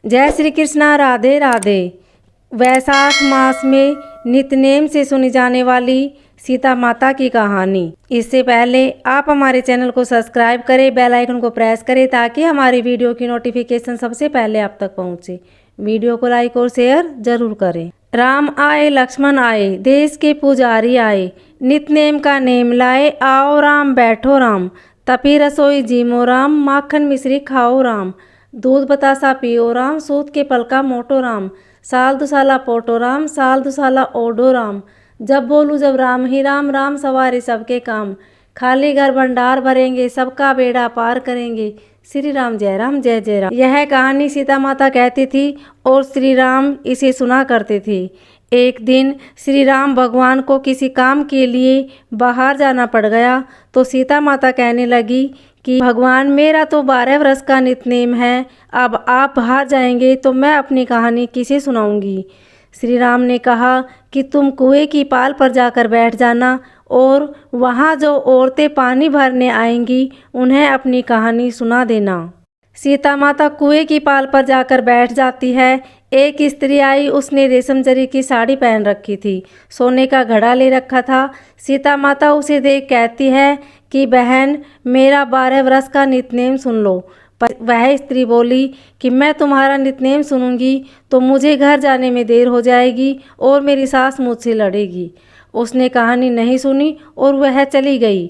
जय श्री कृष्णा, राधे राधे। वैशाख मास में नित्यनेम से सुनी जाने वाली सीता माता की कहानी। इससे पहले आप हमारे चैनल को सब्सक्राइब करें, बेल आइकन को प्रेस करें ताकि हमारी वीडियो की नोटिफिकेशन सबसे पहले आप तक पहुंचे। वीडियो को लाइक और शेयर जरूर करें। राम आए लक्ष्मण आए, देश के पुजारी आए, नित्यनेम का नेम लाए, आओ राम बैठो राम, तपी रसोई जीमो राम, माखन मिश्री खाओ राम, दूध बतासा पियो राम, सूत के पलका मोटो राम, साल दुसाला पोटो राम, साल दुसाला ओढ़ो राम, जब बोलूँ जब राम ही राम, राम सवारे सबके काम, खाली घर भंडार भरेंगे, सबका बेड़ा पार करेंगे, श्री राम जय जय राम। यह कहानी सीता माता कहती थी और श्री राम इसे सुना करते थे। एक दिन श्री राम भगवान को किसी काम के लिए बाहर जाना पड़ गया तो सीता माता कहने लगी कि भगवान, मेरा तो 12 वर्ष का नित्यनेम है, अब आप बाहर जाएंगे तो मैं अपनी कहानी किसे सुनाऊंगी। श्री राम ने कहा कि तुम कुएं की पाल पर जाकर बैठ जाना और वहाँ जो औरतें पानी भरने आएंगी उन्हें अपनी कहानी सुना देना। सीता माता कुएं की पाल पर जाकर बैठ जाती है। एक स्त्री आई, उसने रेशम जरी की साड़ी पहन रखी थी, सोने का घड़ा ले रखा था। सीता माता उसे देख कहती है कि बहन, मेरा 12 वर्ष का नित्यनेम सुन लो। पर वह स्त्री बोली कि मैं तुम्हारा नित्यनेम सुनूंगी तो मुझे घर जाने में देर हो जाएगी और मेरी सास मुझसे लड़ेगी। उसने कहानी नहीं सुनी और वह चली गई।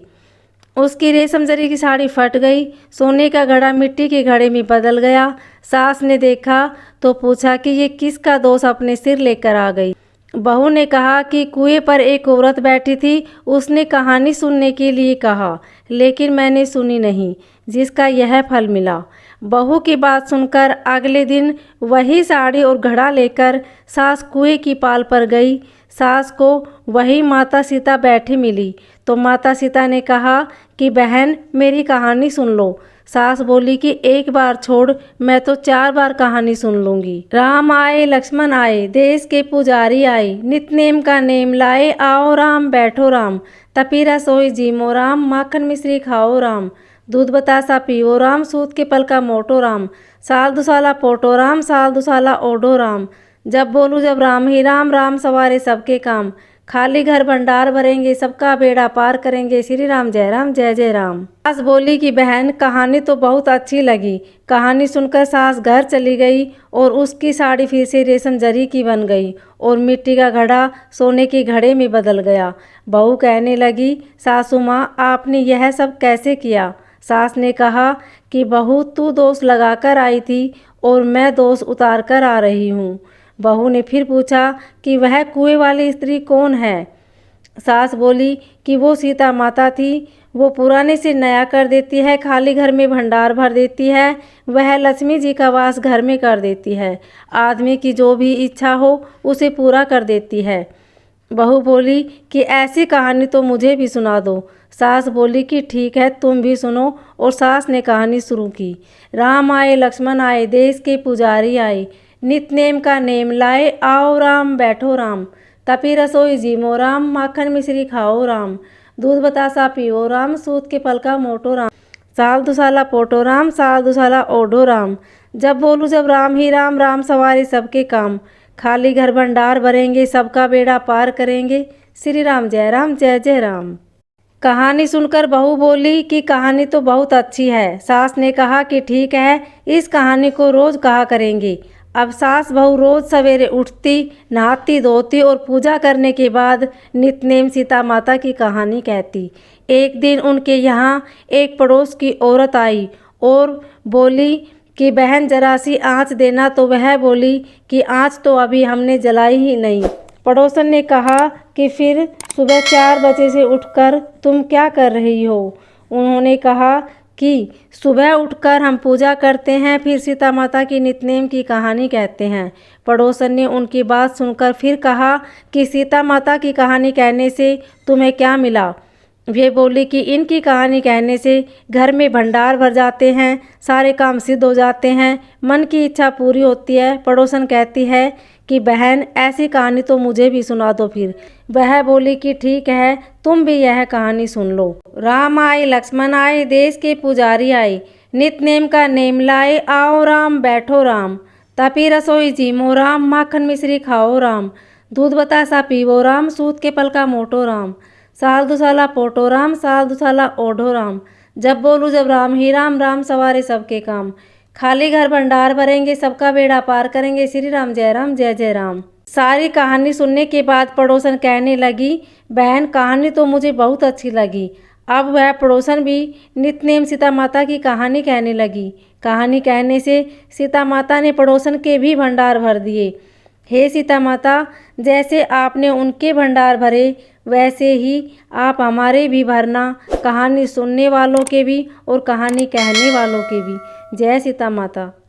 उसकी रेशम जरी की साड़ी फट गई, सोने का घड़ा मिट्टी के घड़े में बदल गया। सास ने देखा तो पूछा कि ये किसका दोष अपने सिर लेकर आ गई। बहू ने कहा कि कुएं पर एक औरत बैठी थी, उसने कहानी सुनने के लिए कहा लेकिन मैंने सुनी नहीं, जिसका यह फल मिला। बहू की बात सुनकर अगले दिन वही साड़ी और घड़ा लेकर सास कुएं की पाल पर गई। सास को वही माता सीता बैठी मिली तो माता सीता ने कहा कि बहन, मेरी कहानी सुन लो। सास बोली कि एक बार छोड़, मैं तो 4 बार कहानी सुन लूंगी। राम आए लक्ष्मण आए, देश के पुजारी आए, नित्यनेम का नेम लाए, आओ राम बैठो राम, तपी रसोई जीमो राम, माखन मिश्री खाओ राम, दूध बतासा पियो राम, सूत के पलका मोटो राम, साल दुसाला पोटो राम, साल दुसाला ओढ़ो राम, जब बोलूँ जब राम ही राम, राम सवारे सबके काम, खाली घर भंडार भरेंगे, सबका बेड़ा पार करेंगे, श्री राम जय जय राम। सास बोली कि बहन, कहानी तो बहुत अच्छी लगी। कहानी सुनकर सास घर चली गई और उसकी साड़ी फिर से रेशम जरी की बन गई और मिट्टी का घड़ा सोने के घड़े में बदल गया। बहू कहने लगी, सासू माँ, आपने यह सब कैसे किया। सास ने कहा कि बहू, तू दोष लगाकर आई थी और मैं दोष उतार कर आ रही हूँ। बहू ने फिर पूछा कि वह कुएं वाली स्त्री कौन है। सास बोली कि वो सीता माता थी, वो पुराने से नया कर देती है, खाली घर में भंडार भर देती है, वह लक्ष्मी जी का वास घर में कर देती है, आदमी की जो भी इच्छा हो उसे पूरा कर देती है। बहू बोली कि ऐसी कहानी तो मुझे भी सुना दो। सास बोली कि ठीक है, तुम भी सुनो, और सास ने कहानी शुरू की। राम आए लक्ष्मण आए, देश के पुजारी आए, नित्यनेम का नेम लाए, आओ राम बैठो राम, तपी रसोई जीमो राम, माखन मिश्री खाओ राम, दूध बतासा पियो राम, सूत के पलका मोटो राम, साल दुसाला पोटो राम, साल दुसाला ओढ़ो राम, जब बोलूँ जब राम ही राम, राम सवारे सबके काम, खाली घर भंडार भरेंगे, सबका बेड़ा पार करेंगे, श्री राम जय जय राम। कहानी सुनकर बहू बोली कि कहानी तो बहुत अच्छी है। सास ने कहा कि ठीक है, इस कहानी को रोज कहा करेंगे। अब सास बहू रोज सवेरे उठती, नहाती धोती और पूजा करने के बाद नित्यनेम सीता माता की कहानी कहती। एक दिन उनके यहाँ एक पड़ोस की औरत आई और बोली कि बहन, जरा सी आँच देना। तो वह बोली कि आँच तो अभी हमने जलाई ही नहीं। पड़ोसन ने कहा कि फिर सुबह 4 बजे से उठकर तुम क्या कर रही हो। उन्होंने कहा कि सुबह उठकर हम पूजा करते हैं, फिर सीता माता की नित्यनेम की कहानी कहते हैं। पड़ोसन ने उनकी बात सुनकर फिर कहा कि सीता माता की कहानी कहने से तुम्हें क्या मिला। वे बोली कि इनकी कहानी कहने से घर में भंडार भर जाते हैं, सारे काम सिद्ध हो जाते हैं, मन की इच्छा पूरी होती है। पड़ोसन कहती है कि बहन, ऐसी कहानी तो मुझे भी सुना दो। फिर वह बोली कि ठीक है, तुम भी यह कहानी सुन लो। राम आए लक्ष्मण आए, देश के पुजारी आए, नित्यनेम का नेम लाए, आओ राम बैठो राम, तपी रसोई जीमो राम, माखन मिश्री खाओ राम, दूध बतासा पीवो राम, सूत के पल का मोटो राम, साल दुसाला पोटो राम, साल दुसाला ओढ़ो राम, जब बोलूँ जब राम ही राम, राम सवारे सबके काम, खाली घर भंडार भरेंगे, सबका बेड़ा पार करेंगे, श्री राम जय जय राम। सारी कहानी सुनने के बाद पड़ोसन कहने लगी, बहन कहानी तो मुझे बहुत अच्छी लगी। अब वह पड़ोसन भी नित्यनेम सीता माता की कहानी कहने लगी। कहानी कहने से सीता माता ने पड़ोसन के भी भंडार भर दिए। हे सीता माता, जैसे आपने उनके भंडार भरे वैसे ही आप हमारे भी भरना, कहानी सुनने वालों के भी और कहानी कहने वालों के भी। जय सीता माता।